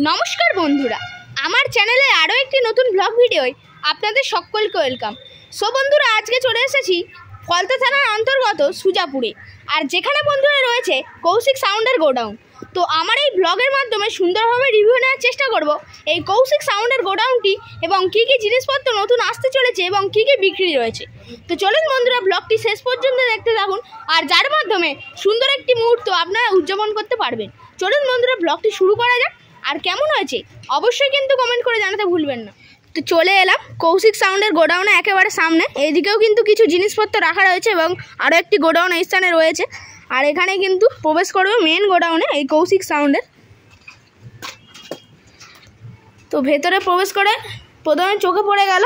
নমস্কার বন্ধুরা, আমার চ্যানেলে আরও একটি নতুন ব্লগ ভিডিওয় আপনাদের সকলকে ওয়েলকাম। সো বন্ধুরা, আজকে চলে এসেছি ফলতা থানার অন্তর্গত সুজাপুরে, আর যেখানে বন্ধুরা রয়েছে কৌশিক সাউন্ডের গোডাউন। তো আমার এই ব্লগের মাধ্যমে সুন্দরভাবে রিভিউ নেওয়ার চেষ্টা করব এই কৌশিক সাউন্ডের গোডাউনটি এবং কী কী জিনিসপত্র নতুন আসতে চলেছে এবং কী কী বিক্রি রয়েছে। তো চলুন বন্ধুরা, ব্লগটি শেষ পর্যন্ত দেখতে থাকুন, আর যার মাধ্যমে সুন্দর একটি মুহূর্ত আপনারা উদযাপন করতে পারবেন। চলুন বন্ধুরা, ব্লগটি শুরু করা যাক। আর কেমন হয়েছে অবশ্যই কিন্তু কমেন্ট করে জানাতে ভুলবেন না। তো চলে এলাম কৌশিক সাউন্ডের গোডাউনে একেবারে সামনে। এইদিকেও কিন্তু কিছু জিনিসপত্র রাখা রয়েছে এবং আরও একটি গোডাউন এই স্থানে রয়েছে, আর এখানে কিন্তু প্রবেশ করবে মেন গোডাউনে এই কৌশিক সাউন্ডের। তো ভেতরে প্রবেশ করে প্রথমে চোখে পড়ে গেল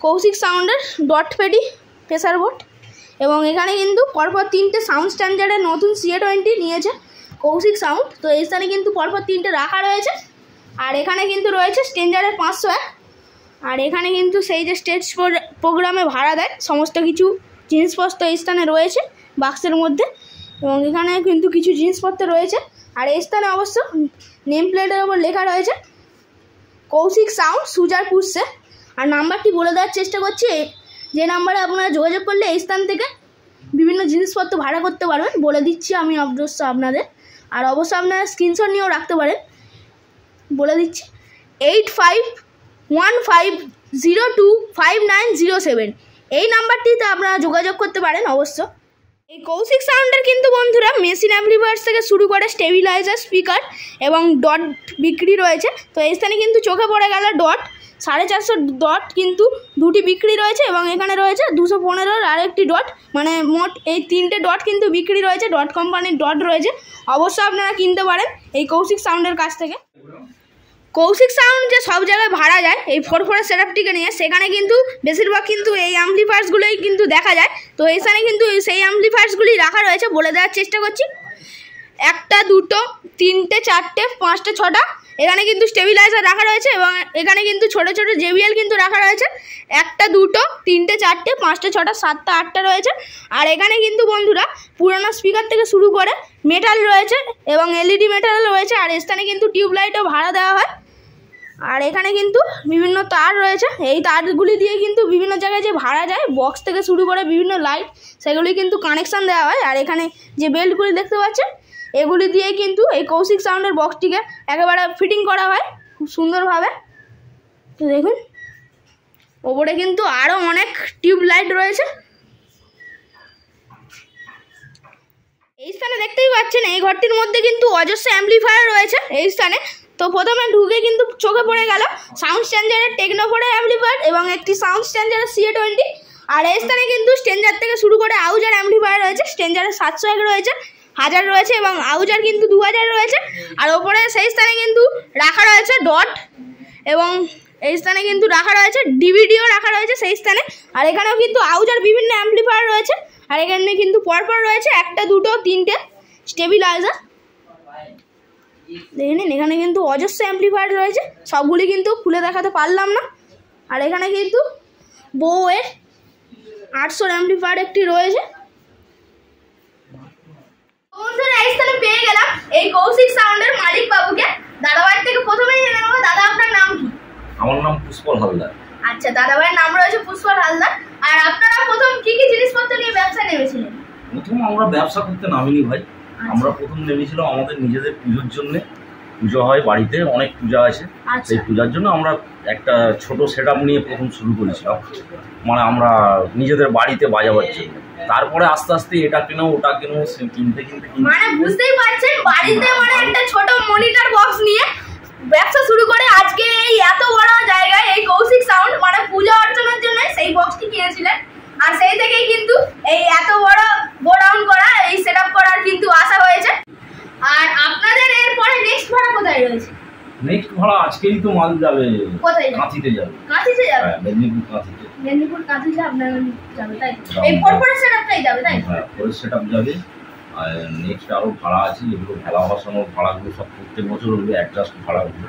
কৌশিক সাউন্ডের ডট পেডি প্রেসার বোর্ড, এবং এখানে কিন্তু পরপর তিনটে সাউন্ড স্ট্যান্ডার্ডের নতুন CA20 নিয়েছে কৌশিক সাউন্ড। তো এই স্থানে কিন্তু পরপর তিনটে রাখা রয়েছে, আর এখানে কিন্তু রয়েছে স্ট্যান্ডার্ডের 501, আর এখানে কিন্তু সেই যে স্টেজ প্রোগ্রামে ভাড়া দেয় সমস্ত কিছু জিনিসপত্র এই স্থানে রয়েছে বাক্সের মধ্যে, এবং এখানে কিন্তু কিছু জিনিসপত্র রয়েছে। আর এই স্থানে অবশ্য নেম প্লেটের ওপর লেখা রয়েছে কৌশিক সাউন্ড সুজাপুরসে। আর নাম্বারটি বলে দেওয়ার চেষ্টা করছি, যে নাম্বারে আপনারা যোগাযোগ করলে এই স্থান থেকে বিভিন্ন জিনিসপত্র ভাড়া করতে পারবেন। বলে দিচ্ছি আমি অবশ্য আপনাদের, আর অবশ্যই আপনারা স্ক্রিনশট নিয়েও রাখতে পারেন। বলে দিচ্ছি 8515025907 এই নাম্বারটিতে আপনারা যোগাযোগ করতে পারেন অবশ্য। এই কৌশিক সাউন্ডের কিন্তু বন্ধুরা মেশিন অ্যাম্পলিফায়ার থেকে শুরু করে স্টেবিলাইজার, স্পিকার এবং ডট বিক্রি রয়েছে। তো এই স্থানে কিন্তু চোখে পড়ে গেল ডট 450 ডট কিন্তু দুটি বিক্রি রয়েছে, এবং এখানে রয়েছে 215 আর একটি ডট, মানে মোট এই তিনটে ডট কিন্তু বিক্রি রয়েছে। ডট কোম্পানির ডট রয়েছে, অবশ্যই আপনারা কিনতে পারেন এই কৌশিক সাউন্ডের কাছ থেকে। কৌশিক সাউন্ড যে সব জায়গায় ভাড়া যায় এই 4-4 সেটআপটিকে নিয়ে, সেখানে কিন্তু বেশিরভাগ কিন্তু এই অ্যাম্পলিফায়ার্সগুলোই কিন্তু দেখা যায়। তো এইখানে কিন্তু সেই অ্যাম্পলিফায়ার্সগুলি রাখা রয়েছে। বলে দেওয়ার চেষ্টা করছি, 1, 2, 3, 4, 5, 6টা এখানে কিন্তু স্টেবিলাইজার রাখা রয়েছে, এবং এখানে কিন্তু ছোটো ছোটো JBL কিন্তু রাখা রয়েছে। 1, 2, 3, 4, 5, 6, 7, 8টা রয়েছে। আর এখানে কিন্তু বন্ধুরা পুরোনো স্পিকার থেকে শুরু করে মেটাল রয়েছে এবং LED মেটাল রয়েছে, আর স্থানে কিন্তু টিউবলাইটও ভাড়া দেওয়া হয়। আর এখানে কিন্তু বিভিন্ন তার রয়েছে, এই তারগুলি দিয়ে কিন্তু বিভিন্ন জায়গায় যে ভাড়া যায় বক্স থেকে শুরু করে বিভিন্ন লাইট, সেগুলি কিন্তু কানেকশান দেওয়া হয়। আর এখানে যে বেল্টগুলি দেখতে পাচ্ছেন, এগুলি দিয়ে কিন্তু এই কৌশিক সাউন্ডের বক্সটিকে একেবারে ফিটিং করা হয় খুব সুন্দরভাবে। তো দেখুন ওপরে কিন্তু আরও অনেক টিউব লাইট রয়েছে। এই স্থানে দেখতেই পাচ্ছেন এই ঘরটির মধ্যে কিন্তু অজস্র অ্যাম্পলিফায়ার রয়েছে এই স্থানে। তো প্রথমে ঢুকে কিন্তু চোখে পড়ে গেল সাউন্ড স্ট্যান্ডার্ডের টেকনোফোরের অ্যাম্পলিফায়ার এবং একটি সাউন্ড স্ট্যান্ডার্ডের CA20। আর এই স্থানে কিন্তু স্ট্যান্ডার্ড থেকে শুরু করে আউজার অ্যাম্পলিফায়ার রয়েছে। স্ট্যান্ডার্ডের 701 রয়েছে, 1000 রয়েছে, এবং আউজার কিন্তু 2000 রয়েছে। আর ওপরে সেই স্থানে কিন্তু রাখা রয়েছে ডট, এবং এই স্থানে কিন্তু রাখা রয়েছে DVDও রাখা রয়েছে সেই স্থানে। আর এখানেও কিন্তু আউজার বিভিন্ন অ্যাম্পলিফায়ার রয়েছে, আর এখানে কিন্তু পরপর রয়েছে 1, 2, 3টে স্টেবিলাইজার। দেখে নিন, এখানে কিন্তু অজস্র অ্যাম্পলিফায়ার রয়েছে, সবগুলি কিন্তু খুলে দেখাতে পারলাম না। আর এখানে কিন্তু বউয়ের 800 অ্যাম্পলিফায়ার একটি রয়েছে। বন্ধুরা, এই স্থানে পেয়ে গেলাম এই কৌশিক সাউন্ডের মালিক বাবুকে। দাদাভাইয়ের থেকে প্রথমেই জেনে নেবো, দাদা আপনার নাম কি? আমার নাম পুষ্পল হালদার। আচ্ছা, দাদাভাইয়ের নাম রয়েছে পুষ্পল হালদার। আর আপনারা প্রথম কি কি জিনিসপত্র নিয়ে ব্যবসা নেমেছিলেন? প্রথম আমরা ব্যবসা করতে নামিনি ভাই, আমরা প্রথম নেমেছিলাম আমাদের নিজেদের পুজোর জন্য। পুজো হয় বাড়িতে, অনেক পূজা আছে, সেই পূজার জন্য আমরা একটা ছোট সেটআপ নিয়ে প্রথম শুরু করেছিলাম, মানে আমরা নিজেদের বাড়িতে বাজাবার জন্য। তারপরে আস্তে আস্তে এটা কেনো ওটা কেনো কিনতে কিনতে মানে বুঝতেই পারছেন, বাড়িতে মানে একটা ছোট মনিটর বক্স নিয়ে ব্যবসা শুরু করে আজকে এই এত বড় জায়গায় এই কৌশিক সাউন্ড, মানে পূজা অর্চনার জন্য সেই বক্সটি কিনেছিলেন। আর সেই থেকেই কিন্তু এই এত বড় গোডাউন করা, এই সেটআপ করার কিন্তু আশা হয়েছে। আর আপনাদের এরপরে নেক্সট ভাড়া কোথায় রয়েছে? নেক্সট ভাড়া আজকেই তো মাল যাবে, কোথায়? কাঁথিতে যাবে। কাঁথিতে যাবে? হ্যাঁ, মেদিনীপুর কাঁথিতে। মেদিনীপুর কাঁথিতে আপনারা যাবে, তাই? এই পরপর সেটআপটাই যাবে, তাই? হ্যাঁ, পরের সেটআপ যাবে। আর নেক্সট আরও ভাড়া আছে, এগুলো ভেলা বসানোর ভাড়াগুলো সব প্রত্যেক বছর ওগুলো অ্যাডজাস্ট ভাড়াগুলো,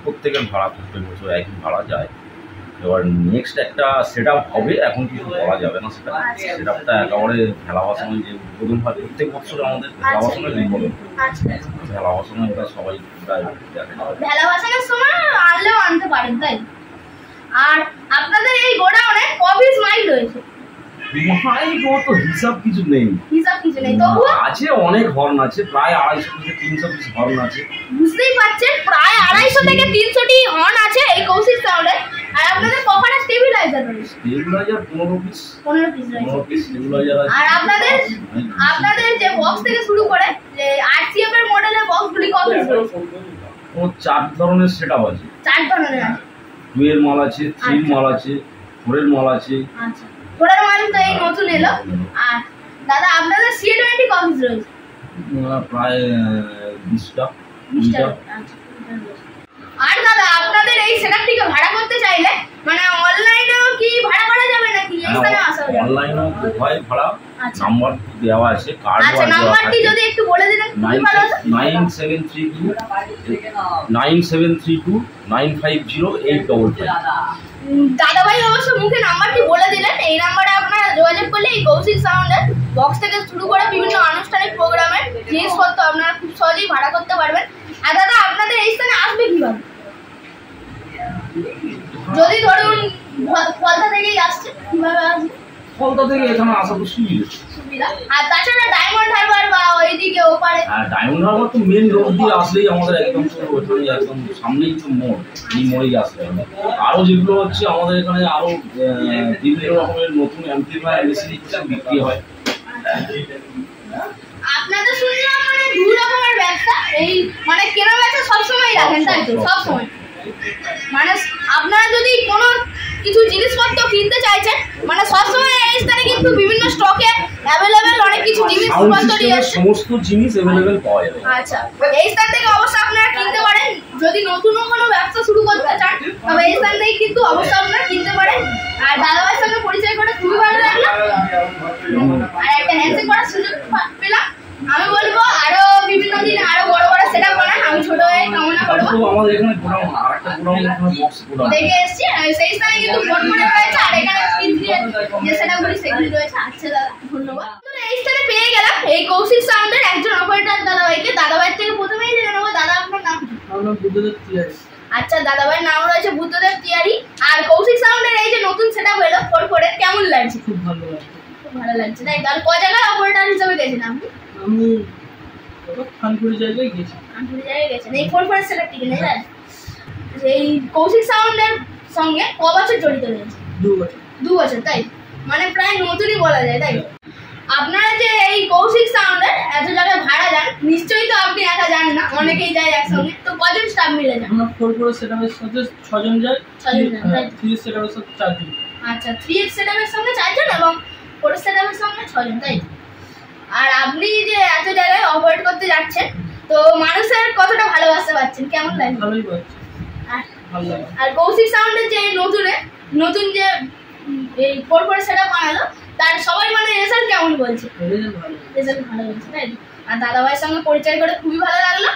প্রত্যেকের ভাড়া প্রত্যেক বছর একই ভাড়া যায়। এবার নেক্সট একটা সেটআপ হবে, এখন কিছু বলা যাবে না। সেটআপটা একেবারে ভেলা বসানো যে উদ্বোধন হয় প্রত্যেক বছর আমাদের ভেলা বসানোর উদ্বোধন। ভেলা বসানো ওটা সবাই প্রায় দেখে। ভেলা বসানোর সময় আনলেও আনতে পারেন, তাই? আর আপনাদের এই গোডাউনে কপিস মাইক রয়েছে? মাইক ও তো হিসাব কিছু নেই, তবু আছে অনেক হর্ন আছে, প্রায় 250 থেকে 300 পিস হর্ন আছে। বুঝতেই পারছেন প্রায় 250 থেকে 300টি হর্ন আছে এই কৌশিক সাউন্ডে। আর আপনাদের কখানা স্টেবিলাইজার রয়েছে? স্টেবিলাইজার 15 পিস স্টেবিলাইজার আছে। আর আপনাদের যে বক্স থেকে শুরু করে যে আরসিএফ এর মডেলের বক্সগুলি কত পিস রয়েছে? ও 4 ধরনের সেটআপ আছে। 4 ধরনের আছে। 2 এর মাল আছে, 3 এর মাল আছে, 4 এর মাল আছে। আচ্ছা, 4 এর মাল তো এই নতুন এলো। আর দাদা আপনাদের C20 কত পিস রয়েছে? প্রায় 20টা। আচ্ছা। আর দাদা আপনাদের এই সেটআপটিকে ভাড়া করতে চাইলে মানে অনলাইনেও কি ভাড়া করা যাবে নাকি এখানে আসা যাবে? অনলাইনেও হয় ভাড়া। নাম্বার দেওয়া আছে, কার্ড আচ্ছা, নাম্বারটি যদি একটু বলে দিতেন খুবই ভালো হতো। 9732950855। দাদা ভাই অবশ্য মুখে নাম্বারটি বলে দিলেন। এই নাম্বারে আপনারা যোগাযোগ করলে এই কৌশিক সাউন্ডের বক্স থেকে শুরু করে বিভিন্ন আনুষ্ঠানিক প্রোগ্রামের জিনিসপত্র আপনারা খুব সহজেই ভাড়া করতে পারবেন। আর দাদা আপনাদের এই স্থানে আসবে কিভাবে? যদি ধরুন ফলতা থেকেই আসছে, কিভাবে আসবে? ফলতা থেকে এখানে আসা তো সুবিধা। আর তাছাড়া ডায়মন্ড হারবার বা ওইদিকে ওপারে? ডায়মন্ড হারবার তো মেন রোড দিয়ে আসলেই আমাদের একদম একদম সামনেই তো মোড়, এই মোড়েই আসলে। আরো যেগুলো হচ্ছে আমাদের এখানে আরো বিভিন্ন রকমের নতুন অ্যাম্পলিফায়ার মেশিন বিক্রি হয়। আপনাদের শুনলাম মানে 2 রকমের ব্যবসা, এই মানে কেনা বেচা সবসময় রাখেন, তাই তো? সবসময় মানে আপনারা যদি কোনো কিছু জিনিসপত্র কিনতে চাইছেন মানে সবসময় এই স্থানে কিন্তু বিভিন্ন স্টকে অ্যাভেলেবেল অনেক কিছু জিনিসপত্র আছে, সমস্ত জিনিস অ্যাভেলেবেল পাওয়া যাবে। আচ্ছা, এই স্থান থেকে অবশ্যই আপনারা কিনতে পারেন। যদি নতুন কোনো ব্যবসা শুরু করতে চান তবে এই স্থান থেকে কিন্তু অবশ্যই আপনারা কিনতে পারেন। আর দাদাভাইয়ের সঙ্গে পরিচয় করে খুবই ভালো লাগলো। আর একটা হ্যান্ডশেক করার সুযোগ পেলাম। আমি বলবো আরো বিভিন্ন দিন আরো বড় বড় সেটআপ বানান, আমি ছোট হয়ে কামনা করবো। আমাদের এখানে গোডাউন আরেকটা গোডাউন এখানে বক্স গোডাউন দেখে এসেছি, সেই স্থানে কিন্তু ফোন করে রয়েছে। আর এখানে যে সেটআপগুলি সেগুলি রয়েছে। আচ্ছা দাদা, ধন্যবাদ। তো এই স্থানে পেয়ে গেলাম এই কৌশিক সাউন্ডের একজন অপারেটর দাদাভাইকে। দাদাভাইয়ের থেকে প্রথমেই জেনে নেবো, দাদা আপনার নাম? আমার নাম বুদ্ধদেব তিয়ারি। আচ্ছা, দাদাভাইয়ের নাম রয়েছে বুদ্ধদেব তিয়ারি। আর কৌশিক সাউন্ডের এই যে নতুন সেটআপ হলো ফোর কেমন লাগছে? খুব ভালো লাগছে। খুব ভালো লাগছে, তাই? তাহলে ক জায়গায় অপারেটর হিসেবে গেছেন আপনি? আমি খানপুরি জায়গায় গেছি। খানপুরি জায়গায় গেছেন এই ফোর সেটআপটি কিনে, তাই? এই কৌশিক সাউন্ডের সঙ্গে ক বছর জড়িত রয়েছে? 2 বছর। 2 বছর, তাই? মানে প্রায় নতুনই বলা যায়, তাই? আপনারা যে এই কৌশিক সাউন্ডের এত জায়গায় ভাড়া যান, নিশ্চয়ই তো আপনি একা যান না, অনেকেই যায় একসঙ্গে। তো কজন স্টাফ মিলে যান? আমরা 4 সেটআপের সাথে 6 জন যাই। 6 জন যান, তাই? 3 সেটআপের সাথে 4 জন। আচ্ছা, 3 সেটআপের সঙ্গে 4 জন এবং 4 সেটআপের সঙ্গে 6 জন, তাই? আর আপনি যে এত জায়গায় অপারেট করতে যাচ্ছেন তো মানুষের কতটা ভালোবাসা পাচ্ছেন, কেমন লাগে? ভালোই পাচ্ছি, ভালো লাগে। আর কৌশিক সাউন্ডের যে নতুন যে এই ফোর সেটআপ বানালো তার সবাই মানে রেজাল্ট কেমন বলছে? রেজাল্ট ভালো বলছে, তাই? আর দাদাভাইয়ের সঙ্গে পরিচয় করে খুবই ভালো লাগলো।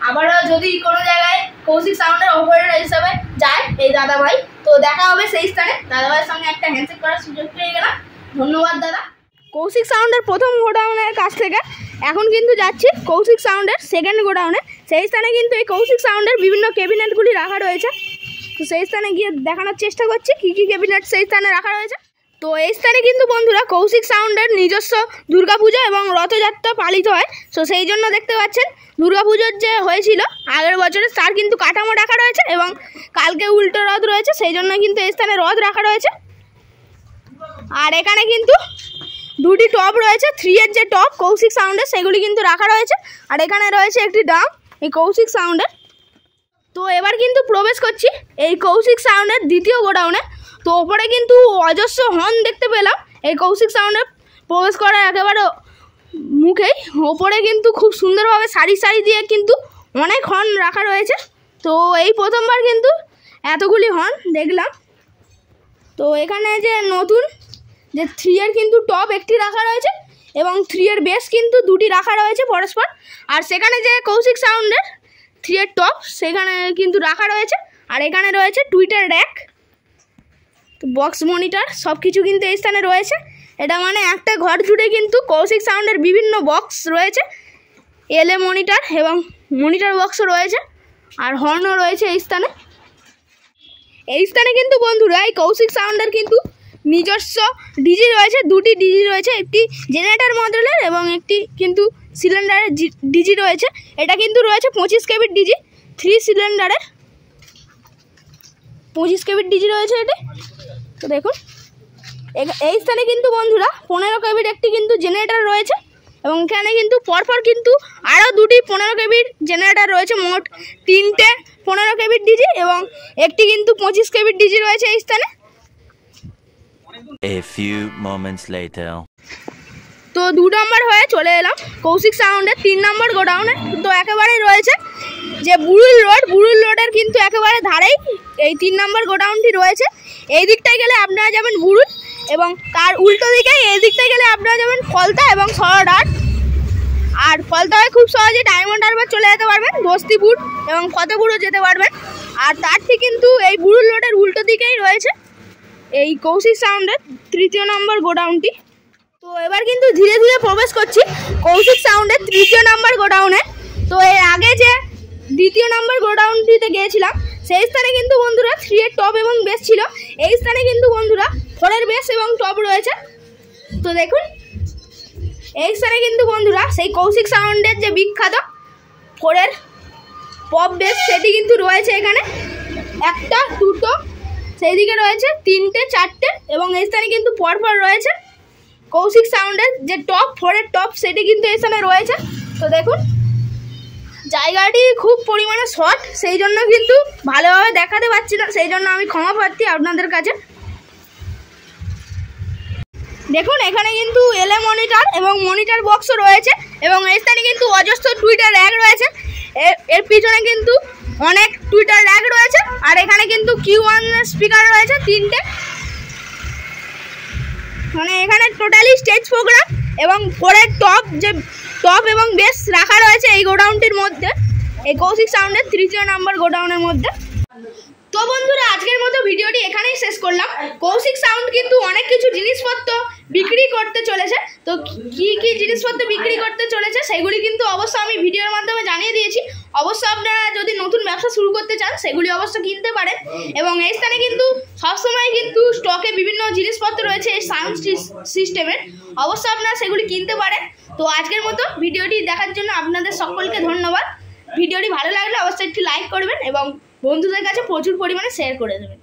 আবারও যদি কোনো জায়গায় কৌশিক সাউন্ডের অপারেটর হিসাবে যায় এই দাদাভাই, তো দেখা হবে সেই স্থানে। দাদাভাইয়ের সঙ্গে একটা হ্যান্ডশেক করার সুযোগ পেয়ে গেলাম। ধন্যবাদ দাদা। কৌশিক সাউন্ডের প্রথম গোডাউনের কাছ থেকে এখন কিন্তু যাচ্ছি কৌশিক সাউন্ডের সেকেন্ড গোডাউনে। সেই স্থানে কিন্তু এই কৌশিক সাউন্ডের বিভিন্ন ক্যাবিনেটগুলি রাখা রয়েছে। তো সেই স্থানে গিয়ে দেখানোর চেষ্টা করছি কী কী ক্যাবিনেট সেই স্থানে রাখা রয়েছে। তো এই স্থানে কিন্তু বন্ধুরা কৌশিক সাউন্ডের নিজস্ব দুর্গাপুজো এবং রথযাত্রা পালিত হয়। তো সেই জন্য দেখতে পাচ্ছেন দুর্গাপুজোর যে হয়েছিল আগের বছরে তার কিন্তু কাঠামো রাখা রয়েছে এবং কালকে উল্টো রথ রয়েছে, সেই জন্য কিন্তু এই স্থানে রথ রাখা রয়েছে। আর এখানে কিন্তু 2টি টপ রয়েছে, 3 এর যে টপ কৌশিক সাউন্ডের সেগুলি কিন্তু রাখা রয়েছে। আর এখানে রয়েছে একটি ড্রাম এই কৌশিক সাউন্ডের। তো এবার কিন্তু প্রবেশ করছি এই কৌশিক সাউন্ডের দ্বিতীয় গোডাউনে। তো ওপরে কিন্তু অজস্র হর্ন দেখতে পেলাম এই কৌশিক সাউন্ডে প্রবেশ করার একেবারে মুখেই। ওপরে কিন্তু খুব সুন্দরভাবে সারি দিয়ে কিন্তু অনেক হর্ন রাখা রয়েছে। তো এই প্রথমবার কিন্তু এতগুলি হর্ন দেখলাম। তো এখানে যে নতুন যে 3 এর কিন্তু টপ একটি রাখা রয়েছে এবং 3 এর বেস কিন্তু 2টি রাখা রয়েছে পরস্পর। আর সেখানে যে কৌশিক সাউন্ডের 3 এর টপ সেখানে কিন্তু রাখা রয়েছে। আর এখানে রয়েছে টুইটার র্যাক, তো বক্স মনিটর সব কিছু কিন্তু এই স্থানে রয়েছে। এটা মানে একটা ঘর জুড়ে কিন্তু কৌশিক সাউন্ডের বিভিন্ন বক্স রয়েছে, এলএ মনিটর এবং মনিটর বক্সও রয়েছে আর হর্নও রয়েছে এই স্থানে। এই স্থানে কিন্তু বন্ধুরা এই কৌশিক সাউন্ডের কিন্তু নিজস্ব ডিজি রয়েছে, দুটি ডিজি রয়েছে, একটি জেনারেটর মডেলের এবং একটি কিন্তু সিলিন্ডারের ডিজি রয়েছে। এটা কিন্তু রয়েছে 25 কেবির ডিজি, 3 সিলিন্ডারের 25 কেবির ডিজি রয়েছে এটি। তো দেখুন এই স্থানে কিন্তু বন্ধুরা 15 কেবির একটি কিন্তু জেনারেটর রয়েছে এবং এখানে কিন্তু পরপর কিন্তু আরও দুটি 15 কেবির জেনারেটর রয়েছে, মোট 3টে 15 কেবির ডিজি এবং একটি কিন্তু 25 কেবির ডিজি রয়েছে এই স্থানে। A few moments later. তো 2 নম্বর হয়ে চলে এলাম কৌশিক সাউন্ডের 3 নম্বর গোডাউনে। তো একেবারেই রয়েছে যে বুরুল রোডের কিন্তু একেবারে ধারেই এই 3 নম্বর গোডাউনটি রয়েছে। এই দিকটায় গেলে আপনারা যাবেন বুরুল এবং তার উল্টো দিকে এই দিকটায় গেলে আপনারা যাবেন ফলতা এবং সরডাট। আর ফলতা হয়ে খুব সহজে ডায়মন্ড হারবার চলে যেতে পারবেন, বস্তিপুর এবং ফতেপুরও যেতে পারবেন। আর তার ঠিক কিন্তু এই বুরুল রোডের উল্টো দিকেই রয়েছে এই কৌশিক সাউন্ডের 3য় নম্বর গোডাউনটি। তো এবার কিন্তু ধীরে ধীরে প্রবেশ করছি কৌশিক সাউন্ডের 3য় নম্বর গোডাউনে। তো এর আগে যে 2য় নম্বর গোডাউনটিতে গিয়েছিলাম সেই স্থানে কিন্তু বন্ধুরা 3 এর টপ এবং বেস ছিল, এই স্থানে কিন্তু বন্ধুরা 4 এর বেস এবং টপ রয়েছে। তো দেখুন এই স্থানে কিন্তু বন্ধুরা সেই কৌশিক সাউন্ডের যে বিখ্যাত 4 এর পপ বেস সেটি কিন্তু রয়েছে এখানে, 1টা 2টো সেই দিকে রয়েছে 3টে 4টে এবং এই স্থানে কিন্তু পরপর রয়েছে কৌশিক সাউন্ডের যে টপ 4 এর টপ সেটি কিন্তু এই স্থানে রয়েছে। তো দেখুন জায়গাটি খুব পরিমাণে শর্ট, সেই জন্য কিন্তু ভালোভাবে দেখাতে পারছি না, সেই জন্য আমি ক্ষমা প্রার্থী আপনাদের কাছে। দেখুন এখানে কিন্তু এলএ মনিটর এবং মনিটর বক্সও রয়েছে এবং এই স্থানে কিন্তু অজস্র টুইটার র্যাক রয়েছে, এর পিছনে কিন্তু অনেক টুইটার র্যাক রয়েছে। আর এখানে কিন্তু Q1 স্পিকার রয়েছে 3টে, মানে এখানে টোটালি স্টেজ প্রোগ্রাম এবং 4 এর টপ এবং বেস রাখা রয়েছে এই গোডাউনটির মধ্যে, এই কৌশিক সাউন্ডের 3য় নম্বর গোডাউনের মধ্যে। তো বন্ধুরা আজকের মতো ভিডিওটি এখানেই শেষ করলাম। কৌশিক সাউন্ড কিন্তু অনেক কিছু জিনিসপত্র বিক্রি করতে চলেছে, তো কি কি জিনিসপত্র বিক্রি করতে চলেছে সেগুলি কিন্তু অবশ্যই আমি ভিডিওর মাধ্যমে জানিয়ে দিয়েছি। অবশ্যই আপনারা যদি নতুন ব্যবসা শুরু করতে চান সেগুলি অবশ্যই কিনতে পারেন এবং এই স্থানে কিন্তু সবসময় কিন্তু স্টকে বিভিন্ন জিনিসপত্র রয়েছে এই সাউন্ড সিস্টেমের, অবশ্যই আপনারা সেগুলি কিনতে পারেন। তো আজকের মতো ভিডিওটি দেখার জন্য আপনাদের সকলকে ধন্যবাদ। ভিডিওটি ভালো লাগলে অবশ্যই একটি লাইক করবেন এবং বন্ধুদের কাছে প্রচুর পরিমাণে শেয়ার করে দেবেন।